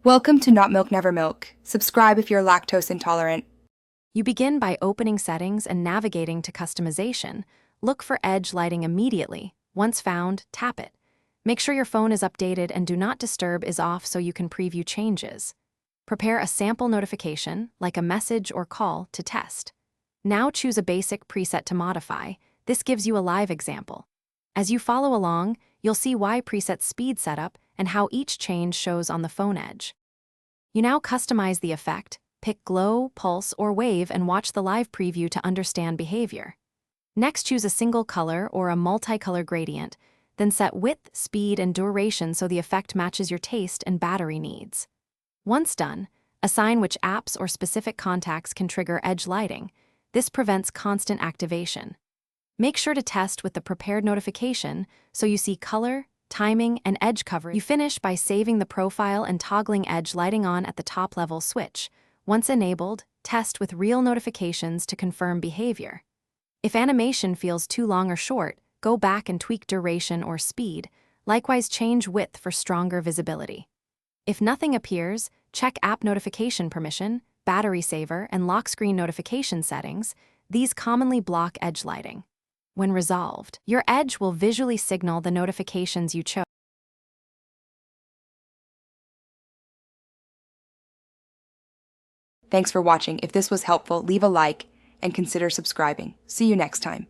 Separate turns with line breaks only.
Welcome to Not Milk Never Milk. Subscribe if you're lactose intolerant.
You begin by opening Settings and navigating to Customization. Look for Edge lighting immediately. Once found, tap it. Make sure your phone is updated and Do Not Disturb is off so you can preview changes. Prepare a sample notification, like a message or call, to test. Now choose a basic preset to modify. This gives you a live example. As you follow along, you'll see why preset speed setup and how each change shows on the phone edge. You now customize the effect, pick glow, pulse, or wave and watch the live preview to understand behavior. Next, choose a single color or a multicolor gradient, then set width, speed, and duration so the effect matches your taste and battery needs. Once done, assign which apps or specific contacts can trigger edge lighting. This prevents constant activation. Make sure to test with the prepared notification so you see color, timing, and edge coverage. You finish by saving the profile and toggling edge lighting on at the top level switch. Once enabled, test with real notifications to confirm behavior. If animation feels too long or short, go back and tweak duration or speed. Likewise, change width for stronger visibility. If nothing appears, check app notification permission, battery saver, and lock screen notification settings. These commonly block edge lighting. When resolved, your edge will visually signal the notifications you chose.
Thanks for watching. If this was helpful, leave a like and consider subscribing. See you next time.